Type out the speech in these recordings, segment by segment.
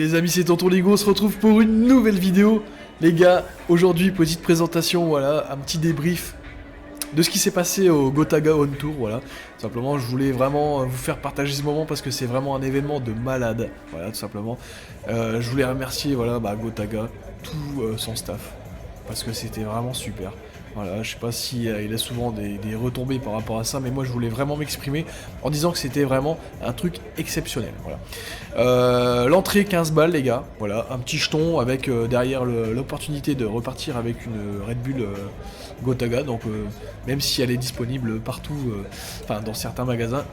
les amis, c'est Tonton Lego, on se retrouve pour une nouvelle vidéo. Les gars, aujourd'hui, petite présentation, voilà, un petit débrief de ce qui s'est passé au Gotaga On Tour, voilà. Simplement, je voulais vraiment vous faire partager ce moment parce que c'est vraiment un événement de malade, voilà, tout simplement. Je voulais remercier, voilà, Gotaga, tout son staff, parce que c'était vraiment super. Voilà, je sais pas si il a souvent des retombées par rapport à ça, mais moi je voulais vraiment m'exprimer en disant que c'était vraiment un truc exceptionnel. Voilà. L'entrée 15 balles les gars, voilà, un petit jeton avec derrière l'opportunité de repartir avec une Red Bull Gotaga, donc même si elle est disponible partout, enfin dans certains magasins,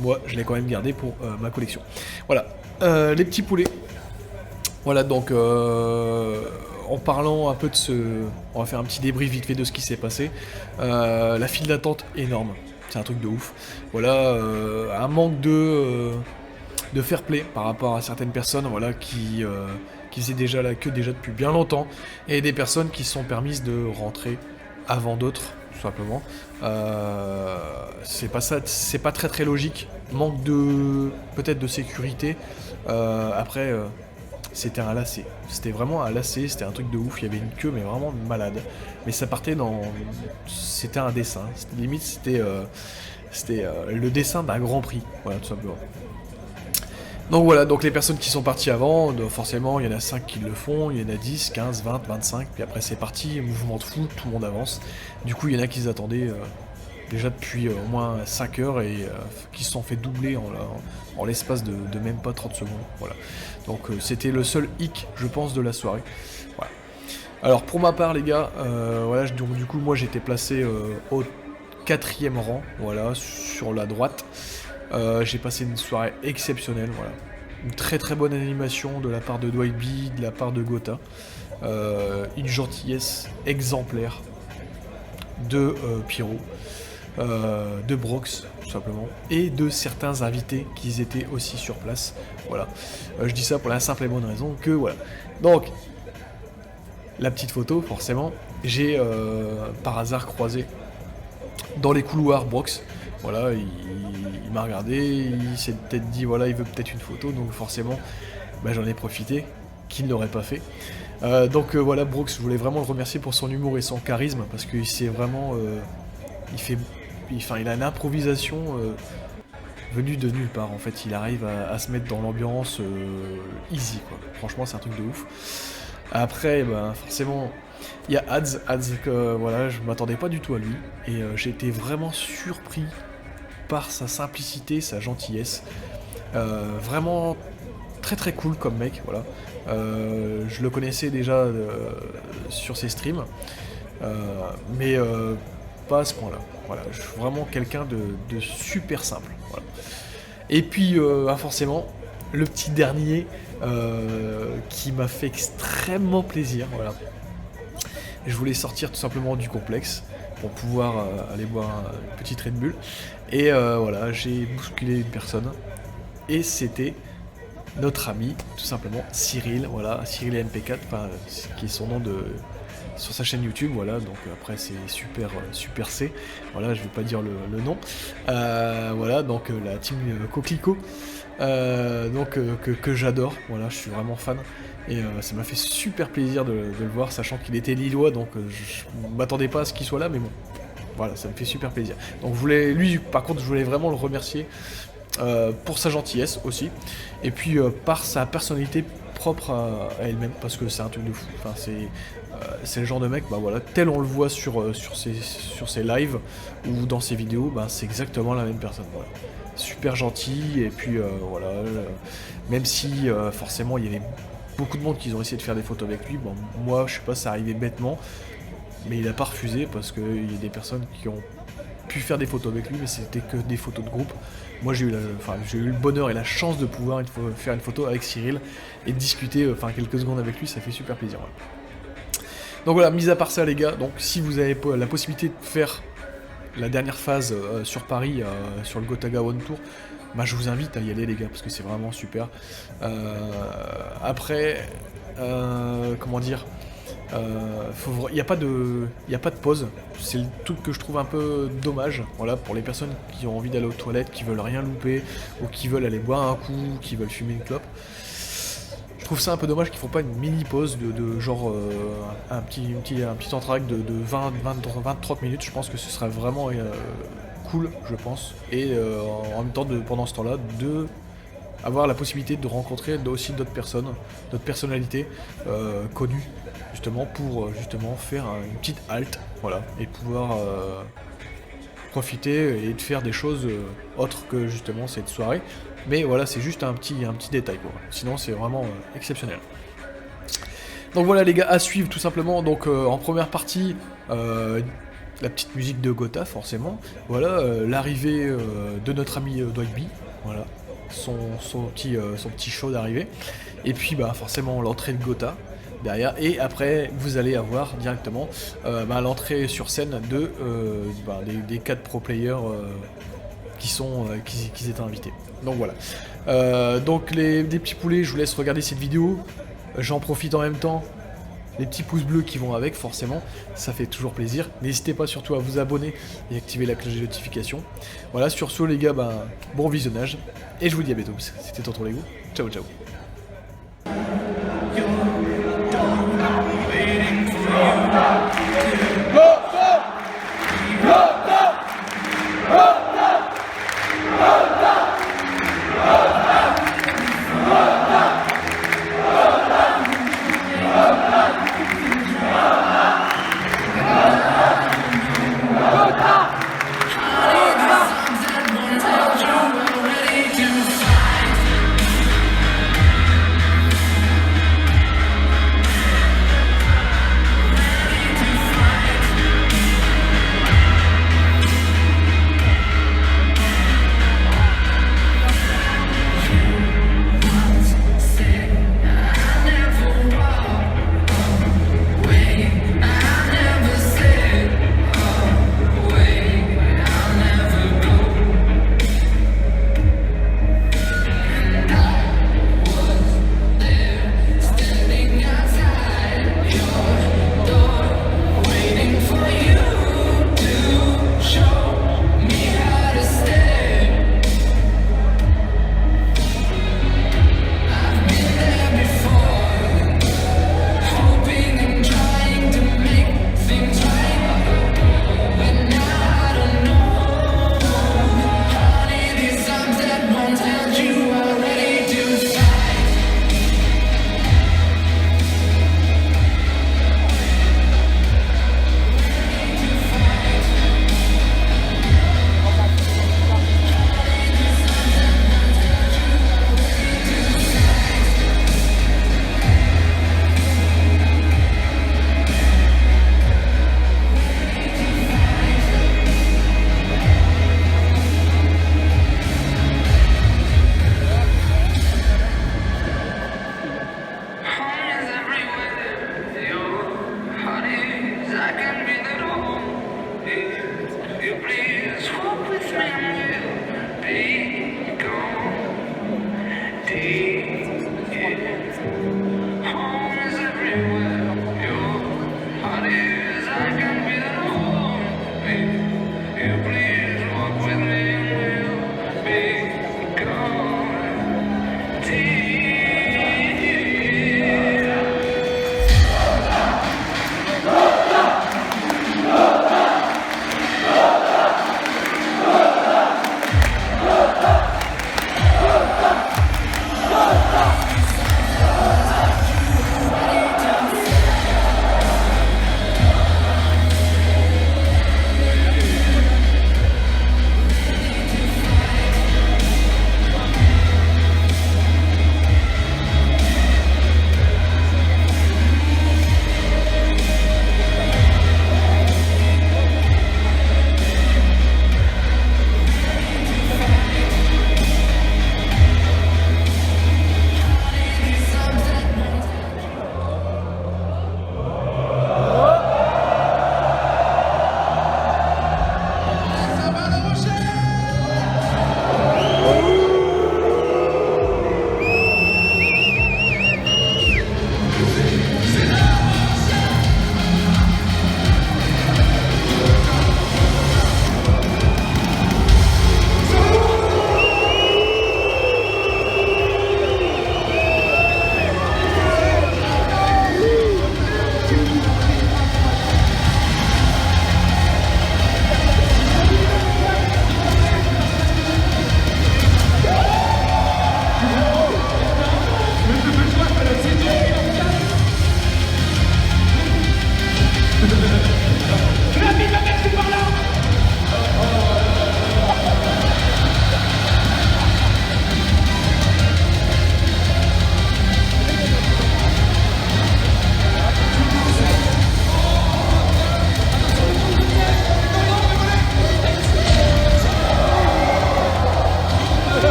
moi je l'ai quand même gardé pour ma collection. Voilà, les petits poulets. Voilà donc en parlant un peu de ce... On va faire un petit débrief vite fait de ce qui s'est passé. La file d'attente énorme, c'est un truc de ouf. Voilà, un manque de fair play par rapport à certaines personnes, voilà, qui faisaient déjà la queue déjà depuis bien longtemps, et des personnes qui se sont permises de rentrer avant d'autres, tout simplement. C'est pas ça, c'est pas très très logique. Manque de peut-être de sécurité. Après. C'était un lacet, c'était vraiment un lacet, c'était un truc de ouf, il y avait une queue mais vraiment malade. Mais ça partait dans... C'était un dessin, limite c'était le dessin d'un grand prix, voilà tout simplement. Donc voilà, donc les personnes qui sont parties avant, forcément il y en a 5 qui le font, il y en a 10, 15, 20, 25, puis après c'est parti, mouvement de foule, tout le monde avance. Du coup il y en a qui attendaient déjà depuis au moins 5 heures et qui se sont fait doubler en l'espace de même pas 30 secondes. Voilà. Donc c'était le seul hic, je pense, de la soirée. Voilà. Alors pour ma part les gars, voilà, donc du coup moi j'étais placé au 4e rang, voilà, sur la droite. J'ai passé une soirée exceptionnelle, voilà. Une très très bonne animation de la part de Dwight B, de la part de Gotha. Une gentillesse exemplaire de Pyro. De Brox tout simplement, et de certains invités qui étaient aussi sur place. Voilà, je dis ça pour la simple et bonne raison que voilà. Donc la petite photo, forcément, j'ai par hasard croisé dans les couloirs Brox. Voilà, il m'a regardé, il s'est peut-être dit voilà, il veut peut-être une photo, donc forcément j'en ai profité, qu'il n'aurait pas fait. Donc voilà, Brox, je voulais vraiment le remercier pour son humour et son charisme, parce que c'est vraiment il a une improvisation venue de nulle part. En fait, il arrive à se mettre dans l'ambiance easy, quoi. Franchement, c'est un truc de ouf. Après, forcément, il y a Ads, que voilà, je m'attendais pas du tout à lui, et j'ai été vraiment surpris par sa simplicité, sa gentillesse. Vraiment très très cool comme mec, voilà. Je le connaissais déjà sur ses streams, mais pas à ce point-là. Voilà, je suis vraiment quelqu'un de super simple. Voilà. Et puis, forcément, le petit dernier qui m'a fait extrêmement plaisir. Voilà. Je voulais sortir tout simplement du complexe pour pouvoir aller boire une petite Red Bull. Et voilà, j'ai bousculé une personne. Et c'était notre ami, tout simplement, Cyril. Voilà, Cyril MP4, qui est son nom sur sa chaîne YouTube, voilà, donc après c'est super C, voilà, je vais pas dire le nom, voilà, donc la team Coquelicot, donc que j'adore, voilà, je suis vraiment fan, et ça m'a fait super plaisir de le voir, sachant qu'il était lillois, donc je m'attendais pas à ce qu'il soit là, mais bon, voilà, ça me fait super plaisir. Donc par contre, je voulais vraiment le remercier pour sa gentillesse aussi, et puis par sa personnalité propre à elle-même, parce que c'est un truc de fou. Enfin, c'est le genre de mec, voilà, tel on le voit sur ses lives ou dans ses vidéos, c'est exactement la même personne. Voilà. Super gentil, et puis voilà, même si forcément il y avait beaucoup de monde qui ont essayé de faire des photos avec lui, moi je sais pas, ça arrivait bêtement, mais il a pas refusé parce qu'il y a des personnes qui ont pu faire des photos avec lui, mais c'était que des photos de groupe. Moi j'ai eu le bonheur et la chance de pouvoir faire une photo avec Cyril et de discuter quelques secondes avec lui, ça fait super plaisir. Voilà. Donc voilà, mis à part ça les gars, donc si vous avez la possibilité de faire la dernière phase sur Paris, sur le Gotaga One Tour, je vous invite à y aller les gars, parce que c'est vraiment super. Après, comment dire, il n'y a pas de pause, c'est le truc que je trouve un peu dommage, voilà, pour les personnes qui ont envie d'aller aux toilettes, qui veulent rien louper, ou qui veulent aller boire un coup, qui veulent fumer une clope. trouve ça un peu dommage qu'ils font pas une mini pause de genre un petit entracte de 20-30 minutes. Je pense que ce serait vraiment cool, je pense. Et en même temps, pendant ce temps-là, de avoir la possibilité de rencontrer aussi d'autres personnes, d'autres personnalités connues, justement, pour justement faire une petite halte, voilà, et pouvoir profiter et de faire des choses autres que justement cette soirée. Mais voilà, c'est juste un petit détail, quoi. Sinon, c'est vraiment exceptionnel. Donc voilà les gars, à suivre tout simplement. Donc en première partie, la petite musique de Gotha forcément. Voilà, l'arrivée de notre ami Dwight B. Voilà, son petit show d'arrivée. Et puis bah forcément l'entrée de Gotha derrière. Et après vous allez avoir directement l'entrée sur scène des 4 pro players qui étaient invités. Donc voilà. Donc des petits poulets, je vous laisse regarder cette vidéo. J'en profite en même temps. Les petits pouces bleus qui vont avec, forcément, ça fait toujours plaisir. N'hésitez pas surtout à vous abonner et activer la cloche de notification. Voilà, sur ce les gars, bon visionnage. Et je vous dis à bientôt. C'était Tonton Lego. Ciao ciao.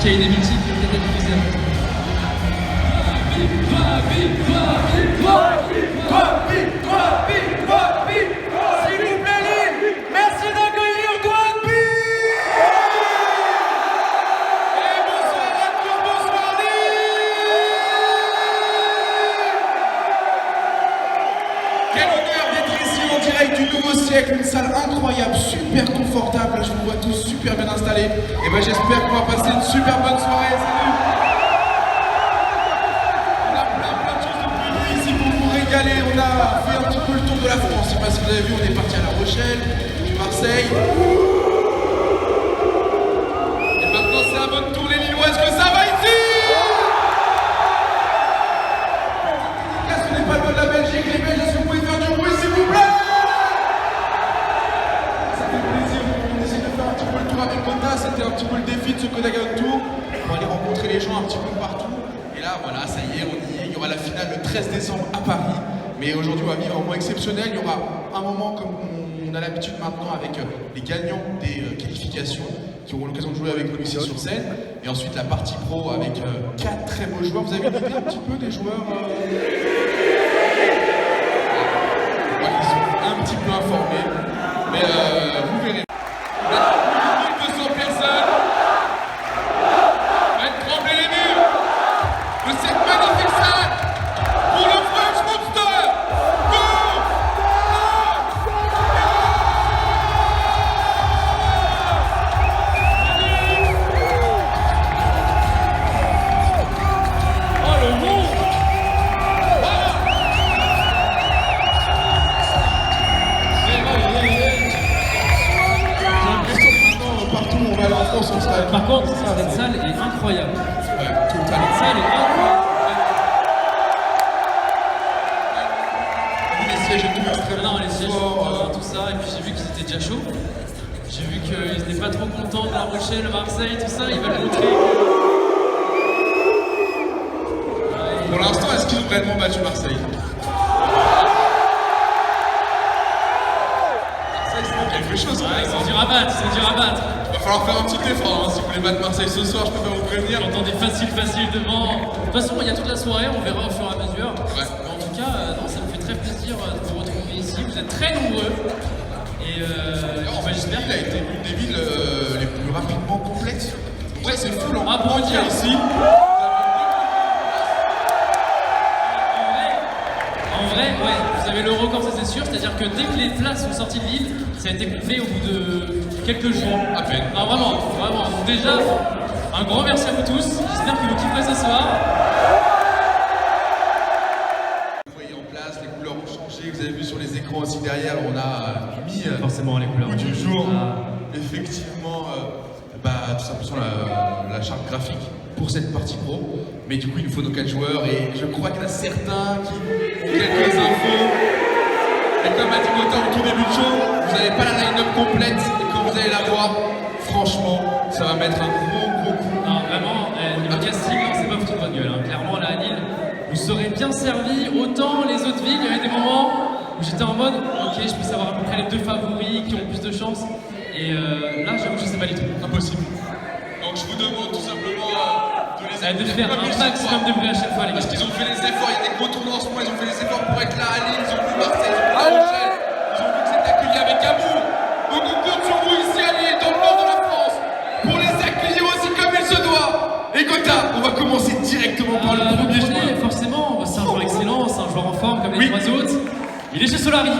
qu'il y a eu des multiples, peut-être être plus Victoire, victoire, victoire, victoire, victoire, victoire, victoire. S'il vous plaît, Lille, merci d'accueillir Douane. Et bonsoir à tous, bonsoir Lille. Quel honneur d'être ici en direct du nouveau siècle, une salle incroyable, super confortable, je vous vois tous super bien installés. Et ben j'espère qu'on va passer une super bonne soirée, salut. On a plein de choses de prévues ici pour vous régaler, on a fait un petit peu le tour de la France, je sais pas si vous avez vu, on est parti à La Rochelle, puis Marseille. Et maintenant c'est à votre tour les Lillois, est-ce que ça va ici? On n'est pas loin de la Belgique, les Belges, est-ce que vous pouvez faire du bruit s'il vous plaît? Ça fait plaisir, on essaie de faire un petit peu le tour avec Kota, c'était un petit peu le défi de ce Kodaga Tour, pour aller rencontrer les gens un petit peu partout. Et là voilà, ça y est, on y est, il y aura la finale le 13 décembre à Paris. Mais aujourd'hui on va vivre un moment exceptionnel, il y aura un moment comme on a l'habitude maintenant avec les gagnants des qualifications qui auront l'occasion de jouer avec nous ici sur scène. Et ensuite la partie pro avec 4 très beaux joueurs. Vous avez une idée un petit peu des joueurs Je crois qu'ils sont un petit peu informés, mais vous verrez. 1200 personnes. Faites trembler les murs de cette magnifique salle pour le French Monster. Go! Oh le monde. Partout où on va aller en France, on sera. Par contre, cette salle est incroyable. Ouais, Cette totalement. salle est incroyable. Les sièges et tout extrêmement Non, les sièges, forts, tout ça, et puis j'ai vu qu'ils étaient déjà chauds. J'ai vu qu'ils étaient pas trop contents de La Rochelle, Marseille, tout ça, ils veulent montrer. Pour l'instant, est-ce qu'ils ont réellement battu Marseille? Marseille, c'est quelque chose. Ouais, ils ont dû rabattre, ils ont dû rabattre. Il va falloir faire un petit effort. Hein. Si vous voulez battre Marseille ce soir, je peux pas vous prévenir. J'entends des faciles devant. De toute façon, il y a toute la soirée, on verra au fur et à mesure. Ouais. Mais en tout cas, non, ça me fait très plaisir de vous retrouver ici. Vous êtes très nombreux. Et j'espère Lille a été l'une des villes les plus rapidement complètes. Ouais, c'est fou, Ah, pour vous dire. ici. En vrai, ouais, vous avez le record, ça c'est sûr. C'est-à-dire que dès que les places sont sorties de Lille, ça a été complet au bout de quelques jours. À peine. Non, vraiment, vraiment. Donc déjà, un grand merci à vous tous. J'espère que vous kifferez ce soir. Vous voyez en place, les couleurs ont changé. Vous avez vu sur les écrans aussi derrière, on a mis Forcément, les couleurs. coup du jour. Ah. Effectivement, tout simplement la charte graphique pour cette partie pro. Mais du coup, il nous faut nos 4 joueurs et je crois qu'il y en a certains qui ont quelques infos. Et comme a dit Mota en tout début de show, vous n'avez pas la line-up complète et quand vous allez la voir, franchement, ça va mettre un gros coup. Non, vraiment, niveau casting, non, c'est pas foutu de votre gueule. Hein. Clairement, là à Lille, vous serez bien servi. Autant les autres villes, il y avait des moments où j'étais en mode, ok, je peux savoir à peu près les 2 favoris qui ont plus de chance. Et là, j'avoue, je sais pas du tout. Impossible. Donc je vous demande tout simplement de les De faire un maximum de bruit à chaque fois, les Parce gars. qu'ils ont fait les efforts, il y a des gros tournois en ce moment, ils ont fait les efforts pour être là à Lille, ils ont vu Marseille, ils ont vu La Rochelle, ils ont vu que c'était accueilli avec amour. Donc on compte sur vous ici à Lille, dans le nord de la France, pour les accueillir aussi comme il se doit. Et Gotha, on va commencer directement par le premier Premier, joueur. forcément, c'est un joueur excellent, c'est un joueur en forme comme les 3 autres. Il est chez Solari.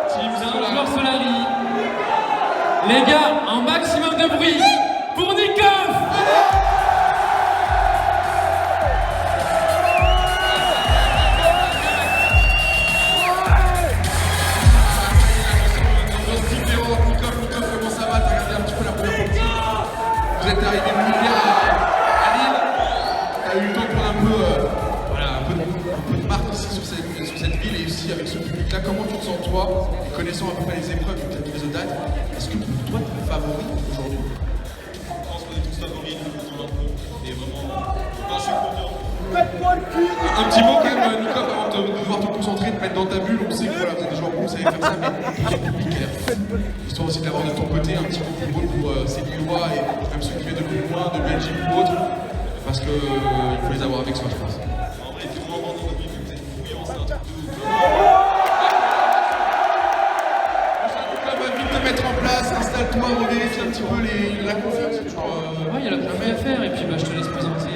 C'est un joueur Solari. Les gars, un maximum de bruit pour Nikov. Différent, Nikov, comment ça va? T'as regardé un petit peu la première partie. Vous êtes arrivé bien à Lille. T'as eu le temps de prendre un peu de marque ici sur cette ville et aussi avec ce public-là. Comment tu te sens toi, et connaissant à peu près les épreuves que tu as mis les autres dates, est-ce que pour toi tu es le favori aujourd'hui? Je pense qu'on est tous favoris de notre tournoi et vraiment, je suis content. Un petit mot quand même, Nicolas, avant de devoir te concentrer, de mettre dans ta bulle. On sait que voilà, vous êtes des joueurs bons, vous savez faire ça, mais ton public a l'air fou. Histoire aussi de l'avoir de ton côté, un un petit peu plus beau pour ces Lillois et même ceux qui viennent de plus loin, de Belgique ou autres, parce qu'il faut les avoir avec soi, je pense. En vrai, il faut vraiment dans notre vie, vous êtes bouillant, c'est un truc de ouf. On va vite te mettre en place, installe-toi, on vérifie un petit peu la confiance. Ouais, il y a la première à faire, et puis bah, je te laisse présenter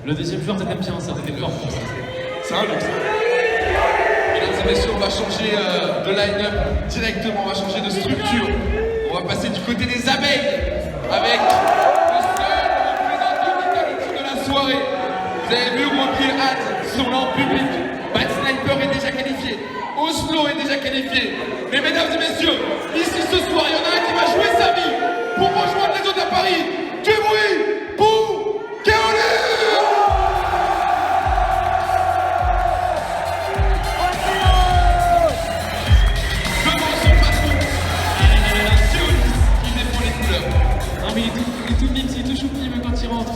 le deuxième joueur, t'aimes bien ça, t'étais fort. C'est un luxe. Mesdames et messieurs, on va changer de line-up directement, on va changer de structure. On va passer du côté des abeilles avec le seul représentant qui est le coup de la soirée. Vous avez vu, Rocky et Hat sont là en public. Bad Sniper est déjà qualifié. Oslo est déjà qualifié. Mais mesdames et messieurs, ici ce soir, il y en a un qui va jouer sa vie pour rejoindre les autres à Paris. Du bruit pour Kéolur! Devant son patron, Kéolis qui défend les couleurs. Non mais il est tout mix, il est tout choupi même quand il rentre.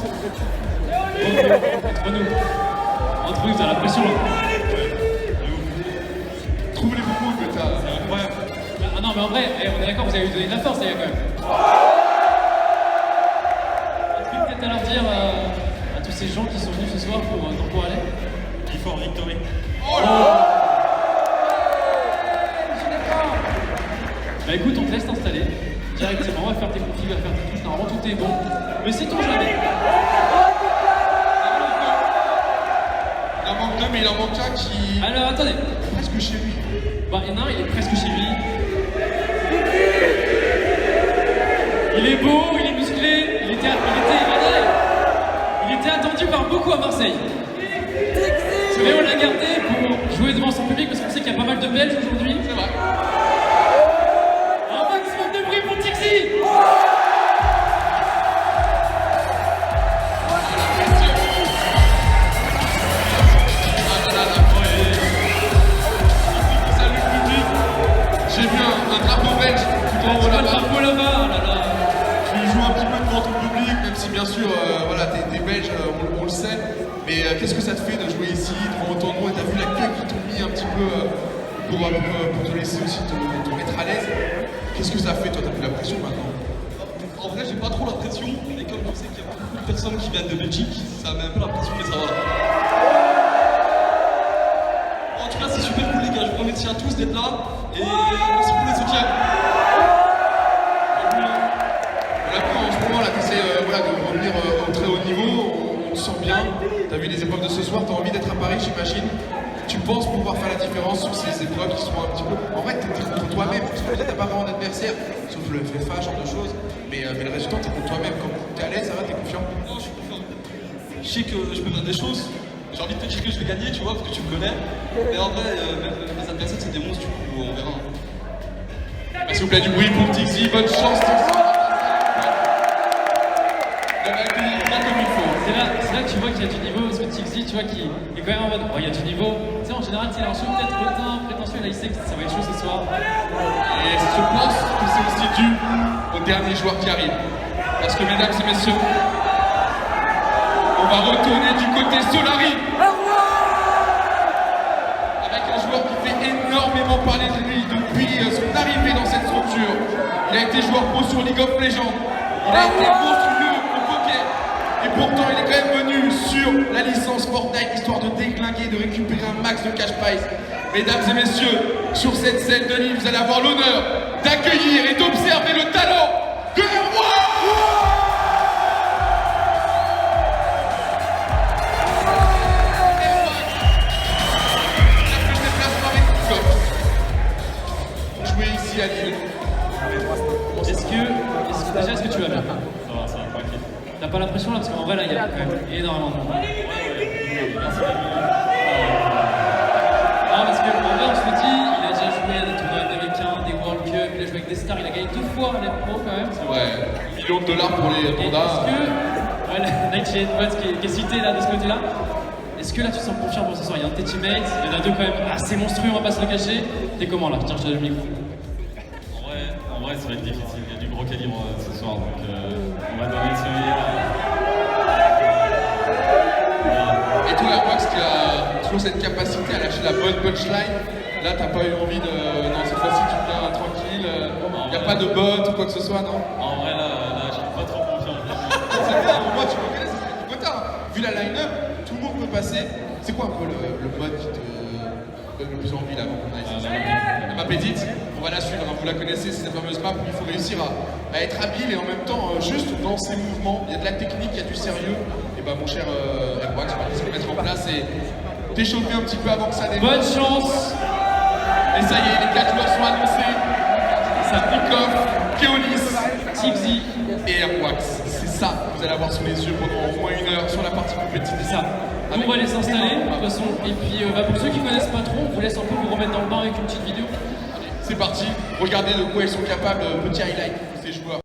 Entre nous, t'as la pression là. Trouve les propos que t'as. C'est incroyable. Ah non mais en vrai, on est d'accord, vous avez donné de la force les gars quand même. Est-ce que peut-être à leur dire à tous ces gens qui sont venus ce soir pour aller? Before victory. Oh là! Bah écoute, on te laisse t'installer directement, on va faire tes configs, on va faire tes touches, normalement tout est bon. Mais sait-on jamais? Il en manque deux, mais il en manque un qui Alors attendez, est presque chez lui. bah il y en a un, il est presque chez lui. Il est beau, il est musclé, il était attendu par beaucoup à Marseille. Mais on l'a gardé pour jouer devant son public parce qu'on sait qu'il y a pas mal de Belges aujourd'hui. C'est vrai. Un maximum de bruit pour Tixi! Salut le public. J'ai vu un drapeau belge tout en haut Tu vois le là-bas. drapeau là-bas, oh là là. Tu joues un petit peu devant ton public, même si bien sûr, voilà, t'es belge, on le sait. Mais qu'est-ce que ça te fait de jouer ici, devant autant de monde? T'as vu l'accueil qu'ils t'ont mis un petit peu pour te laisser aussi te mettre à l'aise. Qu'est-ce que ça fait, toi? T'as plus la pression maintenant? En vrai, j'ai pas trop la pression, mais comme je sais qu'il y a beaucoup de personnes qui viennent de Belgique, ça met un peu la pression, mais ça va. En tout cas, c'est super cool, les gars. Je vous remercie à tous d'être là et merci pour le soutien. Voilà, en ce moment là, t'essaies voilà, de revenir au très haut niveau, on te sent bien. T'as vu les épreuves de ce soir, t'as envie d'être à Paris, j'imagine. Tu penses pouvoir faire la différence sur ces épreuves qui sont un petit peu. En vrai, t'es contre toi-même, parce que peut-être t'as pas vraiment d'adversaire, sauf le FFA, ce genre de choses. Mais le résultat, t'es contre toi-même. Comme t'es à l'aise, ça va, t'es confiant. Non, je suis confiant. Je sais que je peux faire des choses. J'ai envie de te dire que je vais gagner, tu vois, parce que tu me connais. Mais en vrai, mes adversaires, c'est des monstres, du coup, on verra. S'il vous plaît, du bruit pour Tixi, bonne chance, Tixi. On va accueillir bien comme il faut. C'est là que tu vois qu'il y a du niveau, parce que Tixi, tu vois, qui est quand même en mode, oh, il y a du niveau. Tu sais, en général, il a un show peut-être hautain, prétentieux, là, il sait que ça va être chaud ce soir. Et je pense que c'est aussi dû au dernier joueur qui arrive. Parce que, mesdames et messieurs, on va retourner du côté Solari. Avec un joueur qui fait énormément parler de lui depuis son arrivée dans cette structure. Il a été joueur pro sur League of Legends. Il a été monstrueux au poker. Et pourtant, il est quand même venu sur la licence Fortnite, histoire de déglinguer, de récupérer un max de cash prize. Mesdames et messieurs, sur cette scène de livre, vous allez avoir l'honneur d'accueillir et d'observer le talent de Erwan. Jouer ici à Lille. Est-ce que tu vas bien? Ça va, tranquille. T'as pas l'impression là, parce qu'en vrai là, il y a quand même énormément de monde. Non, parce qu'en vrai, on se le dit, il a déjà joué à des tournois américains, des World Cup, il a joué avec des stars, il a gagné 2 fois les pros quand même. Ouais, millions de dollars pour les Et pandas. est-ce que, voilà, Nightshade Bot qui est cité là de ce côté-là, est-ce que là tu te sens confiant pour ce soir? Il y a un de tes teammates, il y en a 2 quand même assez monstrueux, on va pas se le cacher. T'es comment là? Tiens, je te donne le micro. En vrai, ça va être difficile. Il y a du gros calibre ce soir, donc on va donner le meilleur. Et toi, Airwax, qui a toujours cette capacité à lâcher la bonne punchline, là, t'as pas eu envie de. Non, cette fois-ci, tu viens tranquille. Y a pas de bot ou quoi que ce soit, non? En vrai, là, je suis pas trop confiant. C'est bien, au moins tu reconnais, c'est du quota. Vu la line-up, tout le monde peut passer. C'est quoi un peu le mode qui te donne le plus envie là avant qu'on aille? La map Edit, on va la suivre, hein, vous la connaissez, c'est cette fameuse map où il faut réussir à être habile et en même temps juste dans ses mouvements. Il y a de la technique, il y a du sérieux. Et bah mon cher Airwax, on va essayer de le mettre en place et t'échauffer un petit peu avant que ça démarre. Bonne chance. Et ça y est, les 4 joueurs sont annoncés. Ça Pikov, Keolis, Tipsy. et Airwax. C'est ça que vous allez avoir sous les yeux pendant au moins 1 heure sur la partie compétitive. C'est ça. Nous, on va les s'installer, de toute façon. Et puis, pour ceux qui connaissent pas trop, on vous laisse un peu vous remettre dans le bain avec une petite vidéo. C'est parti, regardez de quoi ils sont capables, petit highlight de ces joueurs.